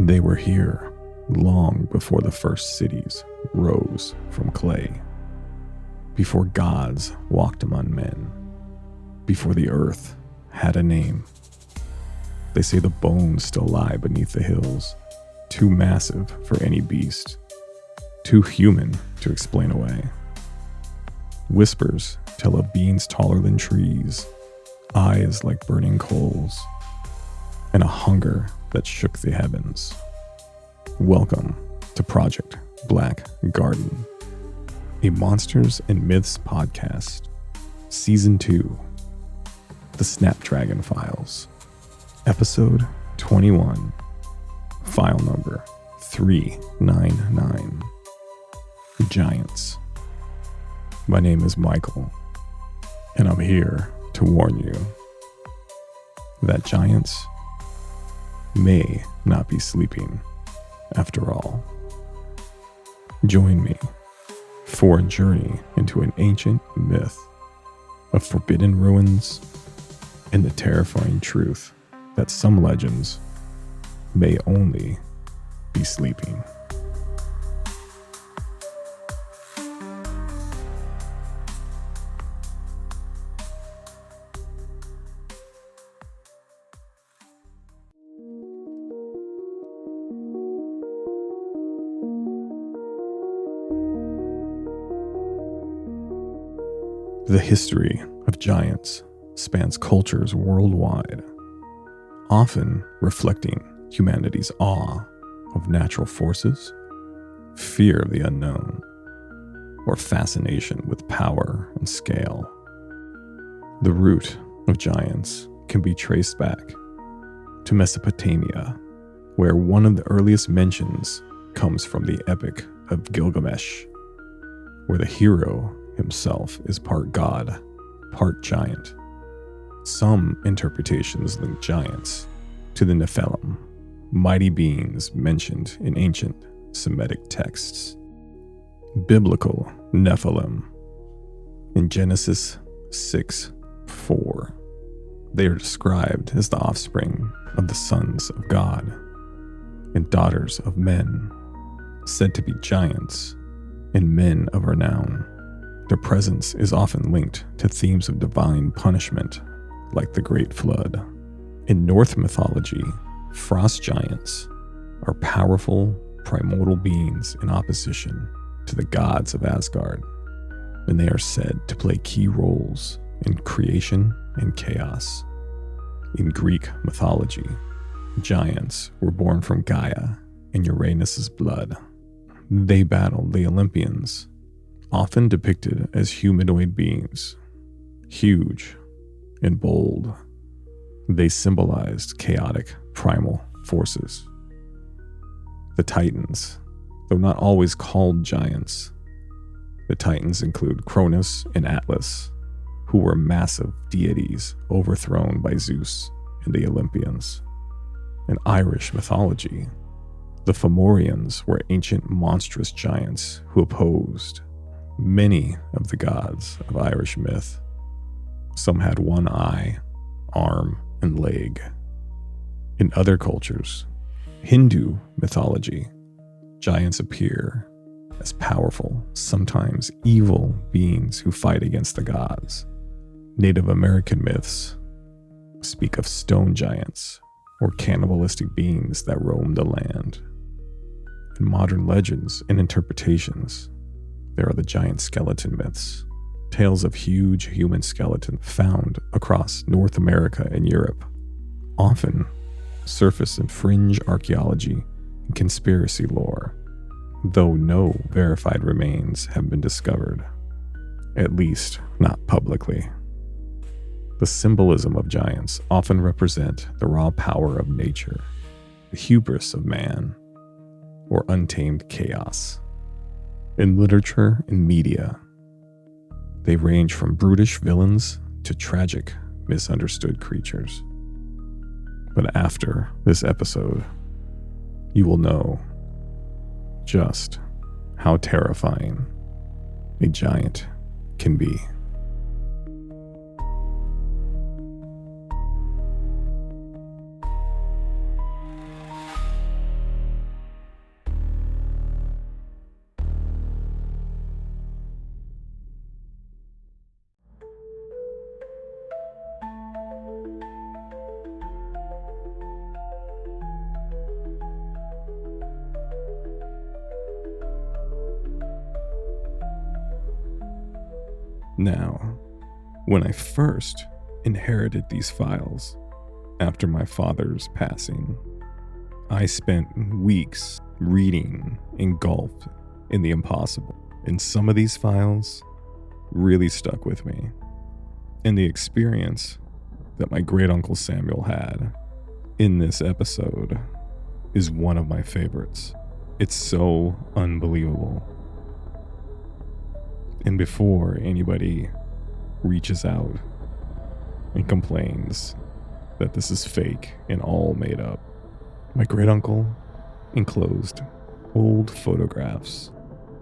They were here long before the first cities rose from clay, before gods walked among men, before the earth had a name. They say the bones still lie beneath the hills, too massive for any beast, too human to explain away. Whispers tell of beings taller than trees, eyes like burning coals, and a hunger that shook the heavens. Welcome to Project Black Garden, a Monsters and Myths podcast, Season 2, The Snapdragon Files, Episode 21, File Number 399, Giants. My name is Michael, and I'm here to warn you that giants may not be sleeping after all. Join me for a journey into an ancient myth of forbidden ruins and the terrifying truth that some legends may only be sleeping. The history of giants spans cultures worldwide, often reflecting humanity's awe of natural forces, fear of the unknown, or fascination with power and scale. The root of giants can be traced back to Mesopotamia, where one of the earliest mentions comes from the Epic of Gilgamesh, where the hero himself is part god, part giant. Some interpretations link giants to the Nephilim, mighty beings mentioned in ancient Semitic texts. Biblical Nephilim in Genesis 6:4. They are described as the offspring of the sons of God and daughters of men, said to be giants and men of renown. Their presence is often linked to themes of divine punishment, like the Great Flood. In Norse mythology, frost giants are powerful, primordial beings in opposition to the gods of Asgard, and they are said to play key roles in creation and chaos. In Greek mythology, giants were born from Gaia and Uranus's blood. They battled the Olympians, often depicted as humanoid beings, huge and bold. They symbolized chaotic, primal forces. The Titans, though not always called giants, the Titans include Cronus and Atlas, who were massive deities overthrown by Zeus and the Olympians. In Irish mythology, the Fomorians were ancient monstrous giants who opposed many of the gods of Irish myth. Some had one eye, arm, and leg. In other cultures, Hindu mythology, giants appear as powerful, sometimes evil beings who fight against the gods. Native American myths speak of stone giants or cannibalistic beings that roam the land. In modern legends and interpretations, there are the giant skeleton myths, tales of huge human skeletons found across North America and Europe, often surface in fringe archaeology and conspiracy lore, though no verified remains have been discovered, at least not publicly. The symbolism of giants often represent the raw power of nature, the hubris of man, or untamed chaos. In literature and media, they range from brutish villains to tragic, misunderstood creatures. But after this episode, you will know just how terrifying a giant can be. Now, when I first inherited these files after my father's passing, I spent weeks reading engulfed in the impossible. And some of these files really stuck with me. And the experience that my great uncle Samuel had in this episode is one of my favorites. It's so unbelievable. And before anybody reaches out and complains that this is fake and all made up, my great uncle enclosed old photographs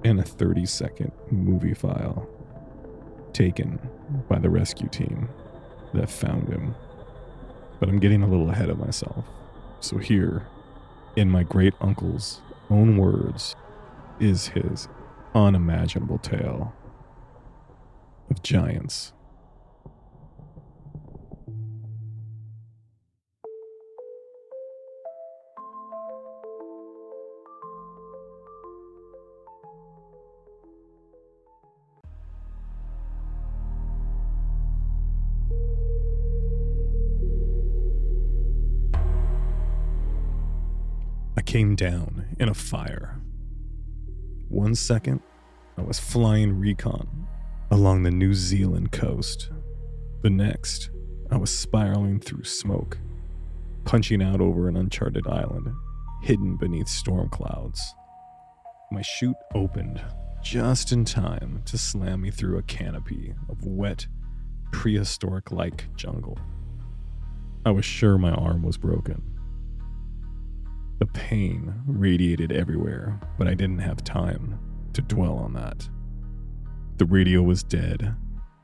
and a 30-second movie file taken by the rescue team that found him. But I'm getting a little ahead of myself. So here, in my great uncle's own words, is his unimaginable tale of giants. I came down in a fire. 1 second, I was flying recon along the New Zealand coast. The next, I was spiraling through smoke, punching out over an uncharted island, hidden beneath storm clouds. My chute opened just in time to slam me through a canopy of wet, prehistoric-like jungle. I was sure my arm was broken. The pain radiated everywhere, but I didn't have time to dwell on that. The radio was dead,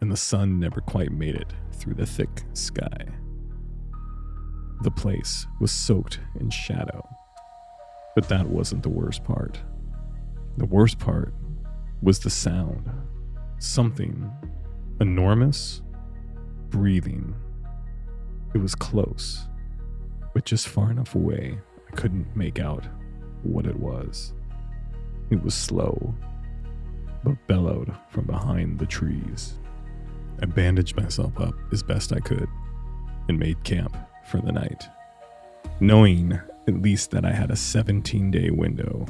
and the sun never quite made it through the thick sky. The place was soaked in shadow, but that wasn't the worst part. The worst part was the sound. Something enormous, breathing. It was close, but just far enough away I couldn't make out what it was. It was slow, but bellowed from behind the trees. I bandaged myself up as best I could and made camp for the night, knowing at least that I had a 17-day window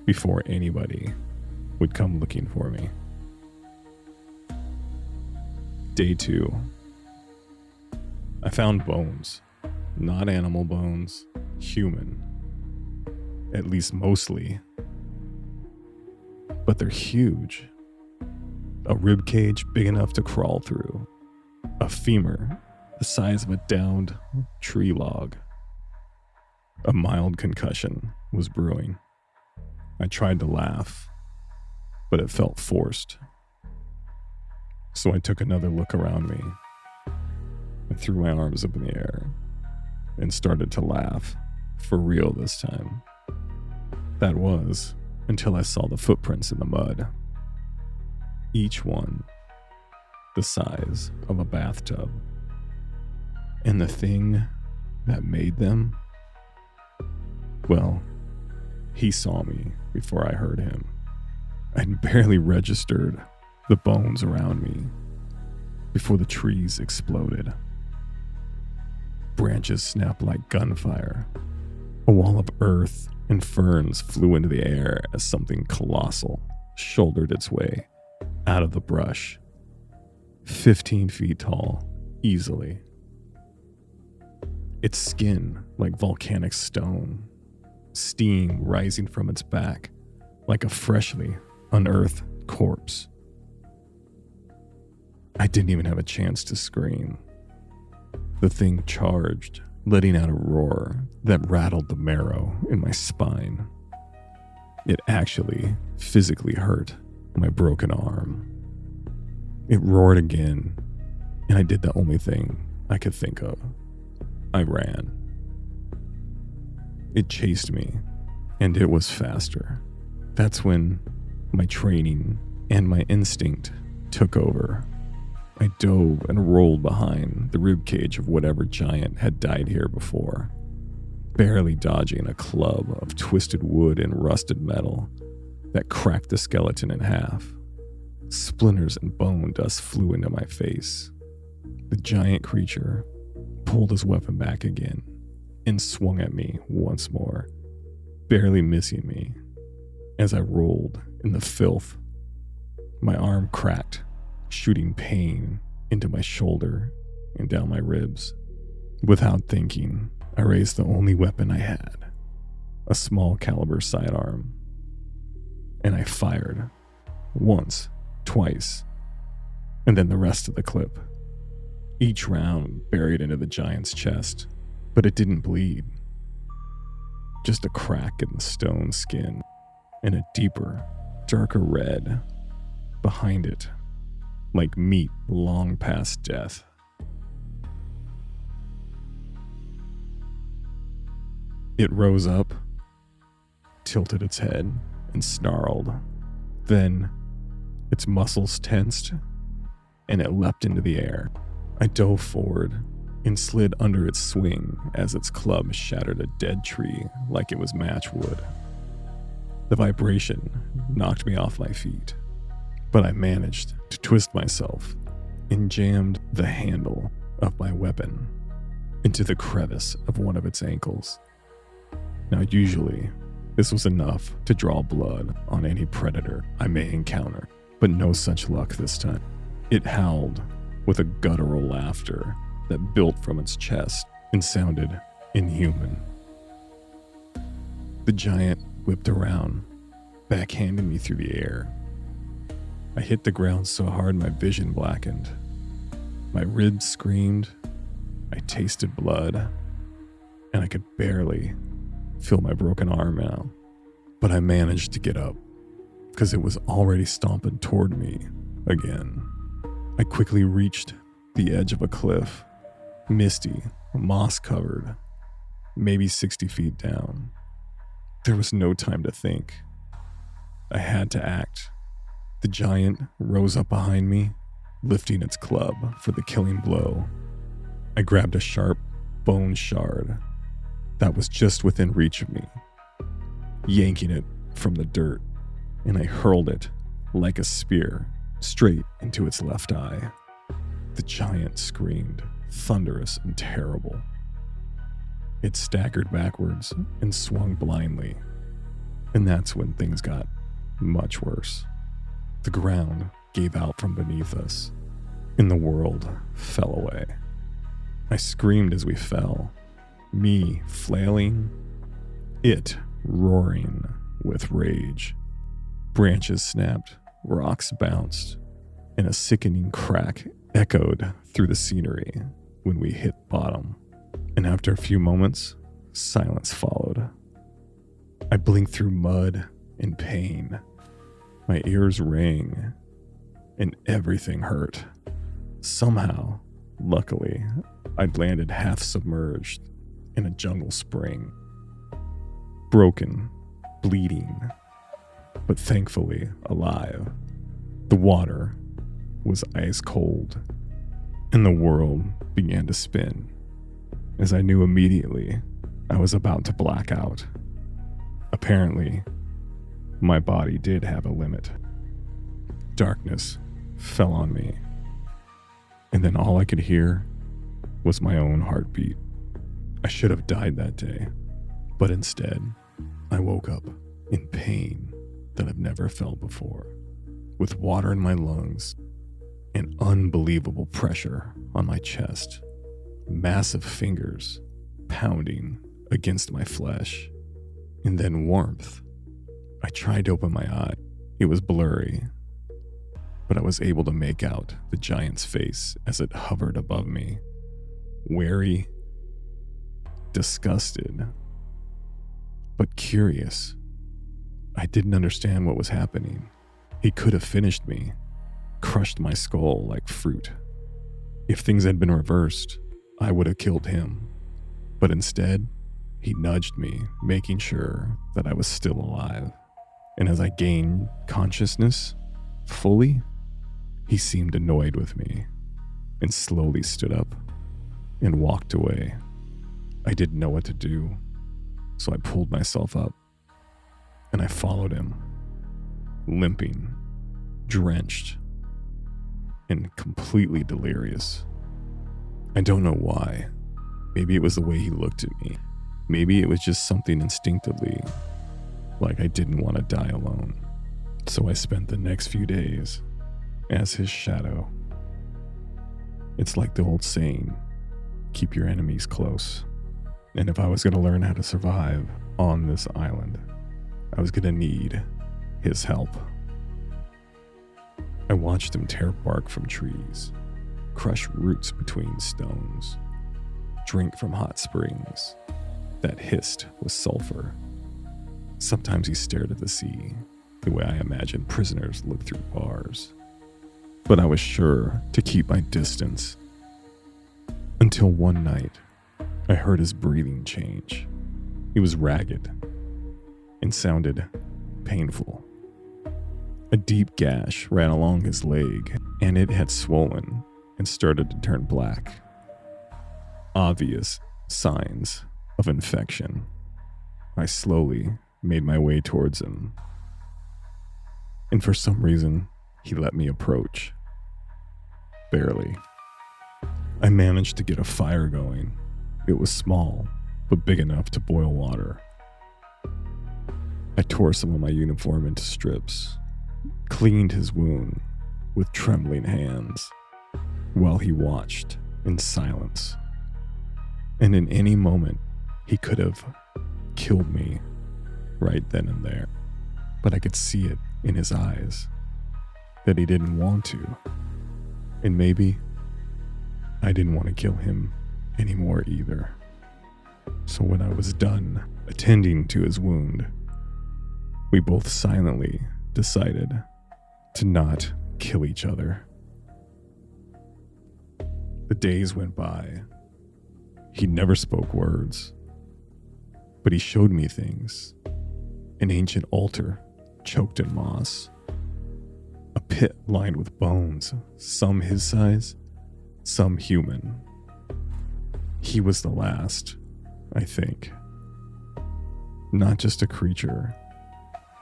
before anybody would come looking for me. Day 2. I found bones. Not animal bones, human. At least mostly. But they're huge. A rib cage big enough to crawl through. A femur the size of a downed tree log. A mild concussion was brewing. I tried to laugh, but it felt forced. So I took another look around me and threw my arms up in the air and started to laugh, for real this time. That was until I saw the footprints in the mud. Each one the size of a bathtub. And the thing that made them, well, he saw me before I heard him. I'd barely registered the bones around me before the trees exploded. Branches snapped like gunfire. A wall of earth and ferns flew into the air as something colossal shouldered its way out of the brush. 15 feet tall, easily. Its skin like volcanic stone, steam rising from its back like a freshly unearthed corpse. I didn't even have a chance to scream. The thing charged, letting out a roar that rattled the marrow in my spine. It actually physically hurt my broken arm. It roared again, and I did the only thing I could think of. I ran. It chased me, and it was faster. That's when my training and my instinct took over. I dove and rolled behind the ribcage of whatever giant had died here before, barely dodging a club of twisted wood and rusted metal that cracked the skeleton in half. Splinters and bone dust flew into my face. The giant creature pulled his weapon back again and swung at me once more, barely missing me as I rolled in the filth. My arm cracked, shooting pain into my shoulder and down my ribs. Without thinking, I raised the only weapon I had, a small caliber sidearm, and I fired once, twice, and then the rest of the clip. Each round buried into the giant's chest, but it didn't bleed. Just a crack in the stone skin and a deeper, darker red behind it, like meat long past death. It rose up, tilted its head, and snarled. Then, its muscles tensed, and it leapt into the air. I dove forward and slid under its swing as its club shattered a dead tree like it was matchwood. The vibration knocked me off my feet, but I managed to twist myself and jammed the handle of my weapon into the crevice of one of its ankles. Now, usually, this was enough to draw blood on any predator I may encounter, but no such luck this time. It howled with a guttural laughter that built from its chest and sounded inhuman. The giant whipped around, backhanding me through the air. I hit the ground so hard my vision blackened. My ribs screamed, I tasted blood, and I could barely feel my broken arm now. But I managed to get up, because it was already stomping toward me again. I quickly reached the edge of a cliff, misty, moss-covered, maybe 60 feet down. There was no time to think. I had to act. The giant rose up behind me, lifting its club for the killing blow. I grabbed a sharp bone shard that was just within reach of me, yanking it from the dirt, and I hurled it like a spear straight into its left eye. The giant screamed, thunderous and terrible. It staggered backwards and swung blindly, and that's when things got much worse. The ground gave out from beneath us, and the world fell away. I screamed as we fell, me flailing, it roaring with rage. Branches snapped, rocks bounced, and a sickening crack echoed through the scenery when we hit bottom. And after a few moments, silence followed. I blinked through mud and pain. My ears rang, and everything hurt. Somehow, luckily, I'd landed half submerged in a jungle spring. Broken, bleeding, but thankfully alive. The water was ice cold, and the world began to spin, as I knew immediately I was about to black out. Apparently, my body did have a limit. Darkness fell on me, and then all I could hear was my own heartbeat. I should have died that day, but instead, I woke up in pain that I've never felt before, with water in my lungs and unbelievable pressure on my chest, massive fingers pounding against my flesh, and then warmth. I tried to open my eye. It was blurry, but I was able to make out the giant's face as it hovered above me, wary, disgusted, but curious. I didn't understand what was happening. He could have finished me, crushed my skull like fruit. If things had been reversed, I would have killed him. But instead, he nudged me, making sure that I was still alive. And as I gained consciousness fully, he seemed annoyed with me and slowly stood up and walked away. I didn't know what to do, so I pulled myself up and I followed him, limping, drenched and completely delirious. I don't know why. Maybe it was the way he looked at me. Maybe it was just something instinctively, like I didn't want to die alone. So I spent the next few days as his shadow. It's like the old saying, keep your enemies close. And if I was going to learn how to survive on this island, I was going to need his help. I watched him tear bark from trees, crush roots between stones, drink from hot springs that hissed with sulfur. Sometimes he stared at the sea, the way I imagine prisoners look through bars. But I was sure to keep my distance. Until one night, I heard his breathing change. He was ragged and sounded painful. A deep gash ran along his leg, and it had swollen and started to turn black. Obvious signs of infection. I slowly made my way towards him, and for some reason, he let me approach. Barely. I managed to get a fire going. It was small, but big enough to boil water. I tore some of my uniform into strips, cleaned his wound with trembling hands, while he watched in silence. And in any moment, he could have killed me right then and there. But I could see it in his eyes that he didn't want to. And maybe I didn't want to kill him anymore either. So when I was done attending to his wound, we both silently decided to not kill each other. The days went by. He never spoke words, but he showed me things. An ancient altar choked in moss. A pit lined with bones, some his size, some human. He was the last, I think. Not just a creature,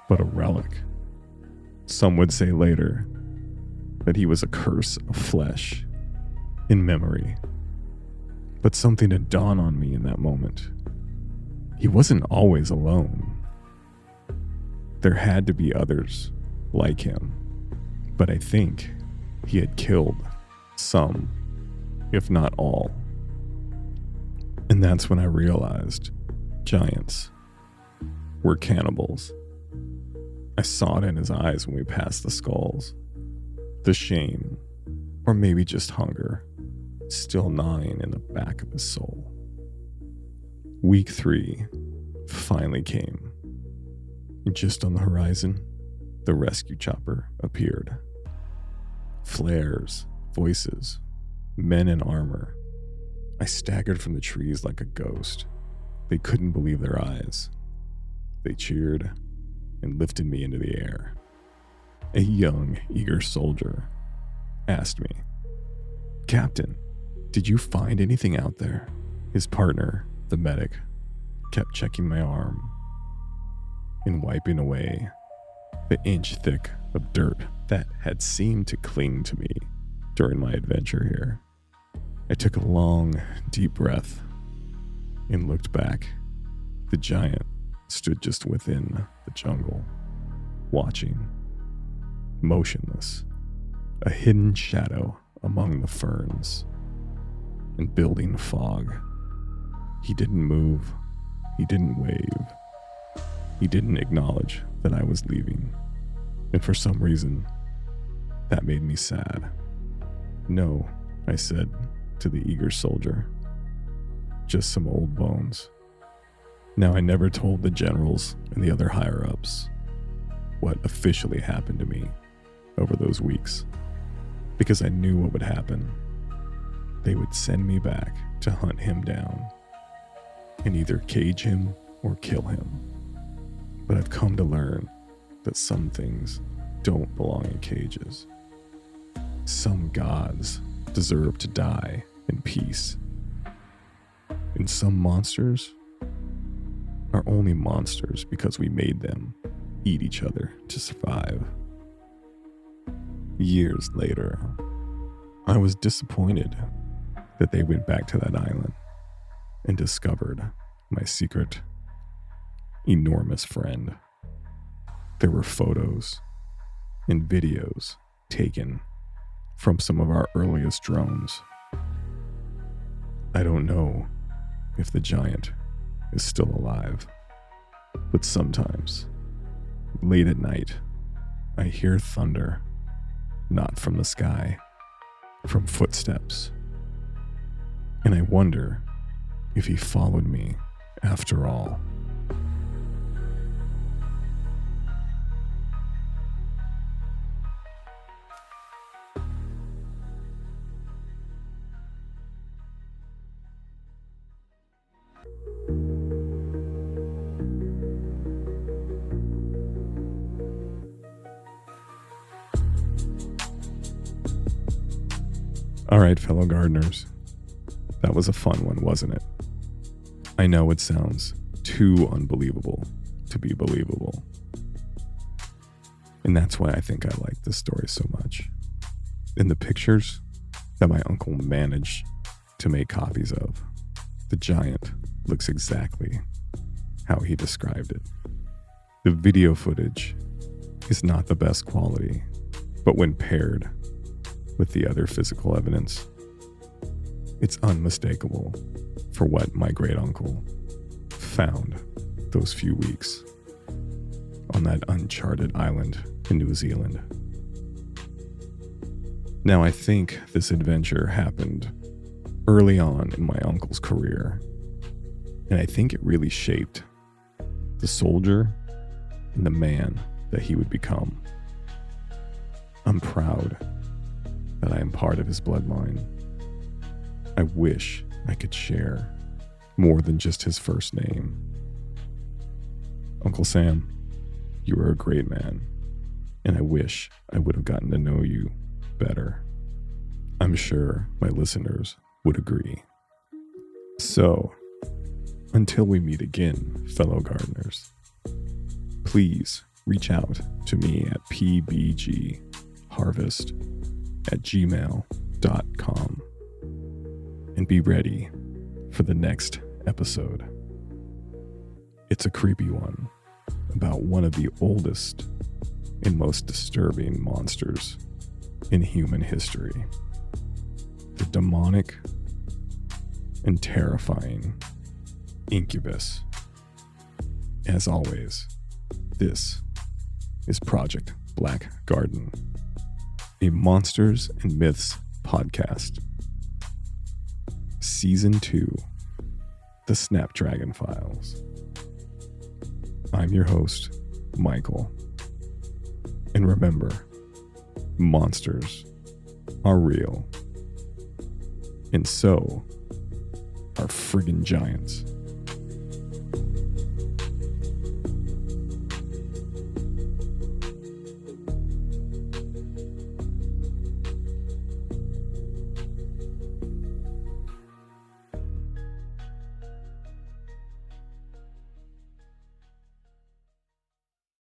but a relic. Some would say later that he was a curse of flesh in memory. But something had dawned on me in that moment. He wasn't always alone. There had to be others like him, but I think he had killed some, if not all. And that's when I realized giants were cannibals. I saw it in his eyes when we passed the skulls. The shame, or maybe just hunger, still gnawing in the back of his soul. Week 3 finally came. Just on the horizon, the rescue chopper appeared. Flares, voices, men in armor. I staggered from the trees like a ghost. They couldn't believe their eyes. They cheered and lifted me into the air. A young, eager soldier asked me, "Captain, did you find anything out there?" His partner, the medic, kept checking my arm and wiping away the inch thick of dirt that had seemed to cling to me during my adventure here. I took a long, deep breath and looked back. The giant stood just within the jungle, watching, motionless, a hidden shadow among the ferns and building fog. He didn't move. He didn't wave. He didn't acknowledge that I was leaving. And for some reason, that made me sad. "No," I said to the eager soldier. "Just some old bones." Now, I never told the generals and the other higher-ups what officially happened to me over those weeks, because I knew what would happen. They would send me back to hunt him down and either cage him or kill him. But I've come to learn that some things don't belong in cages. Some gods deserve to die in peace. And some monsters are only monsters because we made them eat each other to survive. Years later, I was disappointed that they went back to that island and discovered my secret, enormous friend. There were photos and videos taken from some of our earliest drones. I don't know if the giant is still alive, but sometimes, late at night, I hear thunder, not from the sky, from footsteps. And I wonder if he followed me after all. All right, fellow gardeners, that was a fun one, wasn't it? I know it sounds too unbelievable to be believable. And that's why I think I like this story so much. In the pictures that my uncle managed to make copies of, the giant looks exactly how he described it. The video footage is not the best quality, but when paired with the other physical evidence, it's unmistakable for what my great uncle found those few weeks on that uncharted island in New Zealand. Now, I think this adventure happened early on in my uncle's career, and I think it really shaped the soldier and the man that he would become. I'm proud that I am part of his bloodline. I wish I could share more than just his first name. Uncle Sam, you are a great man, and I wish I would have gotten to know you better. I'm sure my listeners would agree. So, until we meet again, fellow gardeners, please reach out to me at pbgharvest@gmail.com and be ready for the next episode. It's a creepy one about one of the oldest and most disturbing monsters in human history. The demonic and terrifying incubus. As always, this is Project Black Garden, a Monsters and Myths podcast. Season 2, The Snapdragon Files. I'm your host, Michael. And remember, monsters are real. And so are friggin' giants.